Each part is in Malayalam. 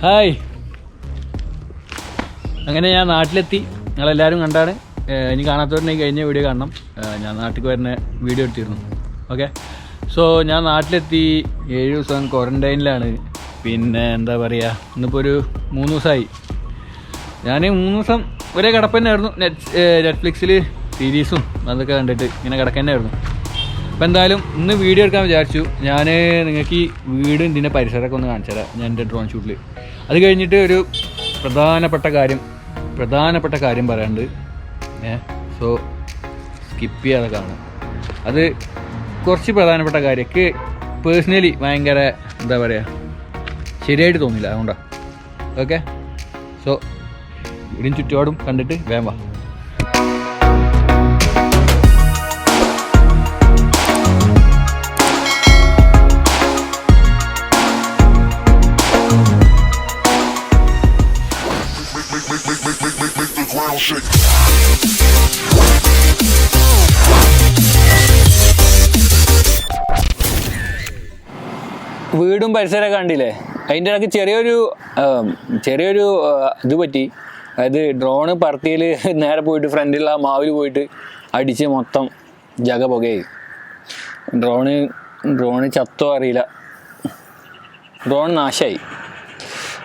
ഹായ്, അങ്ങനെ ഞാൻ നാട്ടിലെത്തി. നിങ്ങളെല്ലാവരും കണ്ടാണ്. ഇനി കാണാത്തവരുണ്ടെങ്കിൽ കഴിഞ്ഞ വീഡിയോ കാണണം. ഞാൻ നാട്ടിൽ വരുന്ന വീഡിയോ എടുത്തിരുന്നു. ഓക്കെ, സോ ഞാൻ നാട്ടിലെത്തി. 7 ദിവസം ക്വാറൻറ്റൈനിലാണ്. പിന്നെ എന്താ പറയുക, ഇന്നിപ്പോൾ ഒരു 3 ദിവസമായി. ഞാൻ 3 ദിവസം ഒരേ കിടപ്പ് തന്നെയായിരുന്നു. നെറ്റ്ഫ്ലിക്സിൽ സീരീസും അതൊക്കെ കണ്ടിട്ട് ഇങ്ങനെ കിടക്കന്നെയായിരുന്നു. അപ്പോൾ എന്തായാലും ഇന്ന് വീഡിയോ എടുക്കാൻ വിചാരിച്ചു. ഞാൻ നിങ്ങൾക്ക് ഈ വീടും ഇതിൻ്റെ പരിസരമൊക്കെ ഒന്ന് കാണിച്ചു തരാം, ഞാൻ എൻ്റെ ഡ്രോൺ ഷൂട്ടിൽ. അത് കഴിഞ്ഞിട്ട് ഒരു പ്രധാനപ്പെട്ട കാര്യം പറയാനുണ്ട്. സോ സ്കിപ്പ് ചെയ്യാതെ കാണാം. അത് കുറച്ച് പ്രധാനപ്പെട്ട കാര്യം എനിക്ക് പേഴ്സണലി ഭയങ്കര എന്താ പറയുക, ശരിയായിട്ട് തോന്നില്ല. അതുകൊണ്ടാണ്. ഓക്കെ, സോ വീടും ചുറ്റുപാടും കണ്ടിട്ട് വേഗം വാ. വീടും പരിസരമൊക്കെ കണ്ടില്ലേ. അതിൻ്റെ ഇടയ്ക്ക് ചെറിയൊരു ഇത് പറ്റി. അതായത് ഡ്രോണ് പറത്തിയിൽ നേരെ പോയിട്ട് ഫ്രണ്ടിലുള്ള മാവിൽ പോയിട്ട് അടിച്ച് മൊത്തം ജഗ പുകയായി. ഡ്രോണ് ചത്തോ അറിയില്ല, ഡ്രോൺ നാശമായി.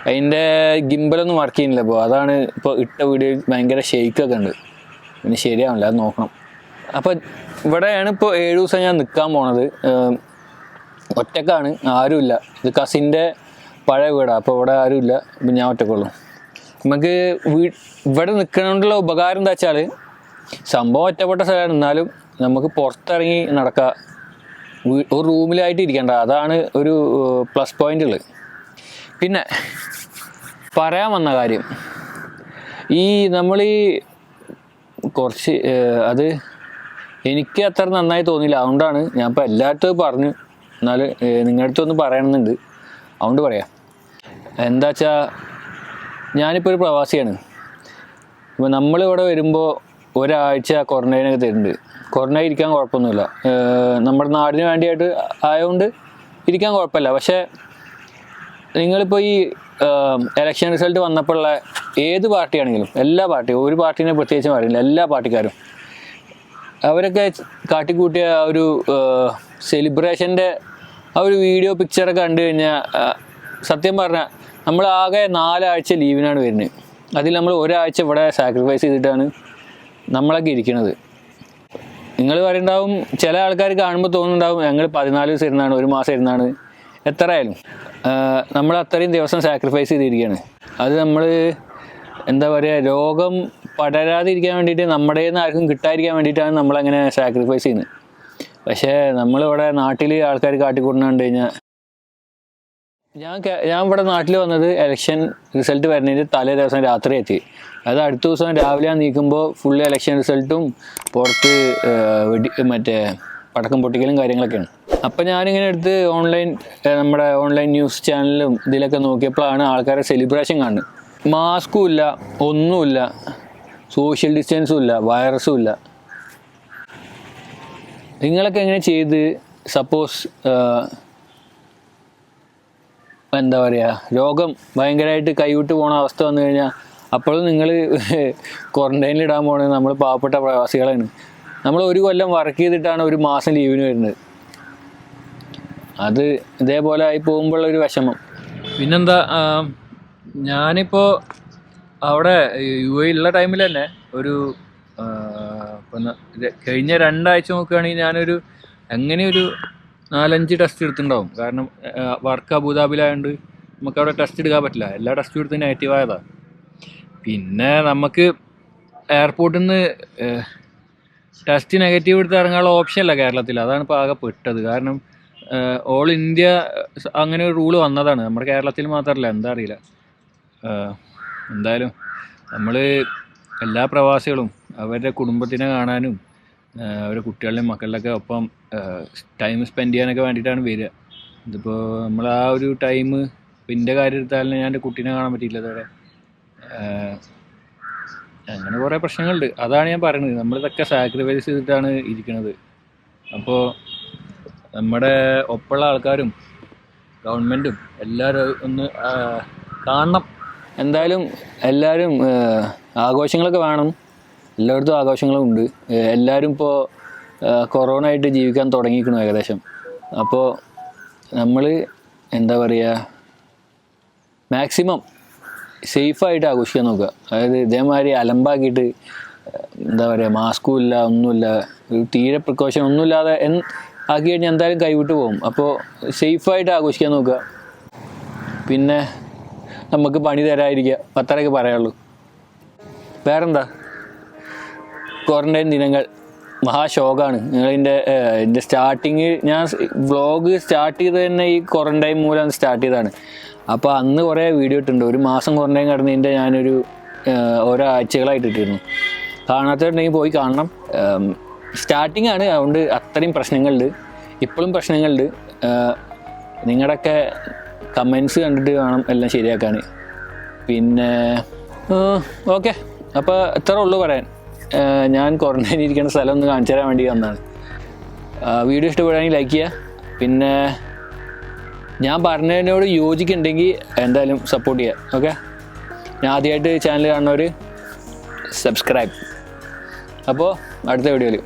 അതിൻ്റെ ഗിംബലൊന്നും വർക്ക് ചെയ്യുന്നില്ല. ഇപ്പോൾ അതാണ് ഇപ്പോൾ ഇട്ട വീഡിയോ ഭയങ്കര ഷെയ്ക്കൊക്കെ ഉണ്ട്. പിന്നെ ശരിയാവില്ല, അത് നോക്കണം. അപ്പോൾ ഇവിടെയാണ് ഇപ്പോൾ 7 ദിവസം ഞാൻ നിൽക്കാൻ പോണത്. ഒറ്റക്കാണ്, ആരുമില്ല. ഇത് കസിൻ്റെ പഴയ വീടാണ്. അപ്പോൾ ഇവിടെ ആരുമില്ല, ഇപ്പം ഞാൻ ഒറ്റക്കുള്ളൂ. നമുക്ക് ഇവിടെ നിൽക്കണോണ്ടുള്ള ഉപകാരം എന്താ വെച്ചാൽ, സംഭവം ഒറ്റപ്പെട്ട സ്ഥലമാണ്, എന്നാലും നമുക്ക് പുറത്തിറങ്ങി നടക്കാം, ഒരു റൂമിലായിട്ട് ഇരിക്കേണ്ട. അതാണ് ഒരു പ്ലസ് പോയിൻ്റുള്ളത്. പിന്നെ പറയാൻ വന്ന കാര്യം, നമ്മൾ കുറച്ച് അത് എനിക്ക് അത്ര നന്നായി തോന്നിയില്ല. അതുകൊണ്ടാണ് ഞാൻ ഇപ്പോൾ എല്ലായിടത്തും പറഞ്ഞു. എന്നാൽ നിങ്ങളുടെ അടുത്തൊന്ന് പറയണമെന്നുണ്ട്, അതുകൊണ്ട് പറയാം. എന്താ വെച്ചാൽ, ഞാനിപ്പോൾ ഒരു പ്രവാസിയാണ്. ഇപ്പോൾ നമ്മളിവിടെ വരുമ്പോൾ ഒരാഴ്ച ക്വാറൻറ്റൈനൊക്കെ തരുന്നുണ്ട്. ക്വാറൻറ്റൈൻ ഇരിക്കാൻ കുഴപ്പമൊന്നുമില്ല, നമ്മുടെ നാടിന് വേണ്ടിയായിട്ട് ആയതുകൊണ്ട് ഇരിക്കാൻ കുഴപ്പമില്ല. പക്ഷേ നിങ്ങളിപ്പോൾ ഈ ഇലക്ഷൻ റിസൾട്ട് വന്നപ്പോഴുള്ള ഏത് പാർട്ടിയാണെങ്കിലും, എല്ലാ പാർട്ടിയും, ഒരു പാർട്ടീനെ പ്രത്യേകിച്ച് പറയില്ല, എല്ലാ പാർട്ടിക്കാരും അവരൊക്കെ കാട്ടിക്കൂട്ടിയ ഒരു സെലിബ്രേഷൻ്റെ ആ ഒരു വീഡിയോ പിക്ചറൊക്കെ കണ്ടു കഴിഞ്ഞാൽ, സത്യം പറഞ്ഞാൽ നമ്മളാകെ 4 ആഴ്ച ലീവിനാണ് വരുന്നത്. അതിൽ നമ്മൾ ഒരാഴ്ച ഇവിടെ സാക്രിഫൈസ് ചെയ്തിട്ടാണ് നമ്മളൊക്കെ ഇരിക്കുന്നത്. നിങ്ങൾ പറയുന്നുണ്ടാവും, ചില ആൾക്കാർ കാണുമ്പോൾ തോന്നുന്നുണ്ടാവും ഞങ്ങൾ 14 ദിവസം ഇരുന്നാണ്, 1 മാസം ഇരുന്നാണ്. എത്ര ആയാലും നമ്മൾ അത്രയും ദിവസം സാക്രിഫൈസ് ചെയ്തിരിക്കുകയാണ്. അത് നമ്മൾ എന്താ പറയുക, രോഗം പടരാതിരിക്കാൻ വേണ്ടിയിട്ട്, നമ്മുടെ നിന്ന് ആർക്കും കിട്ടാതിരിക്കാൻ വേണ്ടിയിട്ടാണ് നമ്മളങ്ങനെ സാക്രിഫൈസ് ചെയ്യുന്നത്. പക്ഷേ നമ്മളിവിടെ നാട്ടിൽ ആൾക്കാർ കാട്ടിക്കൂട്ടുന്ന കണ്ടു കഴിഞ്ഞാൽ, ഞാൻ ഇവിടെ നാട്ടിൽ വന്നത് ഇലക്ഷൻ റിസൾട്ട് വരുന്നതിന് തലേ ദിവസം രാത്രി എത്തി. അത് അടുത്ത ദിവസം രാവിലെ ഞാൻ നീക്കുമ്പോൾ ഫുൾ ഇലക്ഷൻ റിസൾട്ടും പുറത്ത് മറ്റേ പടക്കം പൊട്ടിക്കലും കാര്യങ്ങളൊക്കെയാണ്. അപ്പം ഞാനിങ്ങനെ എടുത്ത് നമ്മുടെ ഓൺലൈൻ ന്യൂസ് ചാനലിലും ഇതിലൊക്കെ നോക്കിയപ്പോഴാണ് ആൾക്കാരെ സെലിബ്രേഷൻ കാണുന്നത്. മാസ്കും ഇല്ല, ഒന്നുമില്ല, സോഷ്യൽ ഡിസ്റ്റൻസും ഇല്ല, വൈറസും ഇല്ല. നിങ്ങളൊക്കെ എങ്ങനെ ചെയ്ത്, സപ്പോസ് എന്താ പറയുക, രോഗം ഭയങ്കരമായിട്ട് കൈവിട്ട് പോണ അവസ്ഥ വന്നു കഴിഞ്ഞാൽ, അപ്പോഴും നിങ്ങൾ ക്വാറൻറ്റൈനിൽ ഇടാൻ പോകുന്നത് നമ്മൾ പാവപ്പെട്ട പ്രവാസികളാണ്. നമ്മൾ 1 കൊല്ലം വർക്ക് ചെയ്തിട്ടാണ് 1 മാസം ലീവിന് വരുന്നത്. അത് ഇതേപോലെ ആയി പോകുമ്പോഴുള്ളൊരു വിഷമം. പിന്നെന്താ, ഞാനിപ്പോൾ അവിടെ UAE ഉള്ള ടൈമിൽ തന്നെ കഴിഞ്ഞ 2 ആഴ്ച നോക്കുകയാണെങ്കിൽ ഞാനൊരു 4-5 ടെസ്റ്റ് എടുത്തിട്ടുണ്ടാവും. കാരണം വർക്ക് അബുദാബിയിലായതുകൊണ്ട് നമുക്കവിടെ ടെസ്റ്റ് എടുക്കാൻ പറ്റില്ല. എല്ലാ ടെസ്റ്റും എടുത്ത് നെഗറ്റീവായതാണ്. പിന്നെ നമുക്ക് എയർപോർട്ടിൽ നിന്ന് ടെസ്റ്റ് നെഗറ്റീവ് എടുത്ത് ഇറങ്ങാനുള്ള ഓപ്ഷൻ അല്ല കേരളത്തിൽ. അതാണ് ഇപ്പോൾ ആകെ പെട്ടത്. കാരണം ഓൾ ഇന്ത്യ അങ്ങനെ ഒരു റൂള് വന്നതാണ്, നമ്മുടെ കേരളത്തിൽ മാത്രമല്ല, എന്താ അറിയില്ല. എന്തായാലും നമ്മൾ എല്ലാ പ്രവാസികളും അവരുടെ കുടുംബത്തിനെ കാണാനും അവരുടെ കുട്ടികളുടെയും മക്കളുടെയൊക്കെ ഒപ്പം ടൈം സ്പെൻഡ് ചെയ്യാനൊക്കെ വേണ്ടിയിട്ടാണ് വരിക. ഇതിപ്പോൾ നമ്മൾ ആ ഒരു ടൈം, ഇപ്പോൾ എൻ്റെ കാര്യം എടുത്താലും ഞാൻ എൻ്റെ കുട്ടീനെ കാണാൻ പറ്റിയില്ല അതുവരെ. അങ്ങനെ കുറേ പ്രശ്നങ്ങളുണ്ട്. അതാണ് ഞാൻ പറയുന്നത്, നമ്മളിതൊക്കെ സാക്രിഫൈസ് ചെയ്തിട്ടാണ് ഇരിക്കുന്നത്. അപ്പോൾ നമ്മുടെ ഒപ്പമുള്ള ആൾക്കാരും ഗവൺമെൻറ്റും എല്ലാവരും ഒന്ന് കാണണം. എന്തായാലും എല്ലാവരും ആഘോഷങ്ങളൊക്കെ വേണം. എല്ലായിടത്തും ആഘോഷങ്ങളുണ്ട്. എല്ലാവരും ഇപ്പോൾ കൊറോണ ആയിട്ട് ജീവിക്കാൻ തുടങ്ങിയിരിക്കണം ഏകദേശം. അപ്പോൾ നമ്മൾ എന്താ പറയുക, മാക്സിമം സേഫായിട്ട് ആഘോഷിക്കാൻ നോക്കുക. അതായത് ഇതേമാതിരി അലമ്പാക്കിയിട്ട് എന്താ പറയുക, മാസ്കും ഇല്ല, ഒന്നുമില്ല, തീരെ പ്രിക്കോഷൻ ഒന്നുമില്ലാതെ ആക്കി കഴിഞ്ഞാൽ എന്തായാലും കൈവിട്ട് പോകും. അപ്പോൾ സേഫായിട്ട് ആഘോഷിക്കാൻ നോക്കുക. പിന്നെ നമുക്ക് പണി തരാതിരിക്കുക, അത്രയൊക്കെ പറയാനുള്ളൂ. വേറെന്താ, ക്വാറൻറ്റൈൻ ദിനങ്ങൾ മഹാശോകമാണ്. എൻ്റെ സ്റ്റാർട്ടിങ് ഞാൻ വ്ളോഗ് സ്റ്റാർട്ട് ചെയ്ത് തന്നെ ഈ ക്വാറൻറ്റൈൻ മൂലം സ്റ്റാർട്ട് ചെയ്തതാണ്. അപ്പോൾ അന്ന് കുറേ വീഡിയോ ഇട്ടിട്ടുണ്ട്. ഒരു മാസം ക്വാറൻറ്റൈൻ കിടന്നതിൻ്റെ ഞാനൊരു ഓരോ ആഴ്ചകളായിട്ട് ഇട്ടിരുന്നു. കാണാത്തവരുണ്ടെങ്കിൽ പോയി കാണണം. സ്റ്റാർട്ടിങ് ആണ്, അതുകൊണ്ട് അത്രയും പ്രശ്നങ്ങളുണ്ട്, ഇപ്പോഴും പ്രശ്നങ്ങളുണ്ട്. നിങ്ങളുടെയൊക്കെ കമൻസ് കണ്ടിട്ട് വേണം എല്ലാം ശരിയാക്കാൻ. പിന്നെ ഓക്കെ, അപ്പോൾ ഇത്രേ ഉള്ളൂ പറയാൻ. ഞാൻ ക്വാറൻറ്റൈൻ ഇരിക്കുന്ന സ്ഥലം ഒന്ന് കാണിച്ചു തരാൻ വേണ്ടി വന്നതാണ്. വീഡിയോ ഇഷ്ടപ്പെടുകയാണെങ്കിൽ ലൈക്ക് ചെയ്യുക. പിന്നെ ഞാൻ പറഞ്ഞതിനോട് യോജിക്കുന്നുണ്ടെങ്കിൽ എന്തായാലും സപ്പോർട്ട് ചെയ്യുക. ഓക്കെ, ഞാൻ ആദ്യമായിട്ട് ചാനൽ കാണുന്നവർ സബ്സ്ക്രൈബ്. അപ്പോൾ അടുത്ത വീഡിയോയിൽ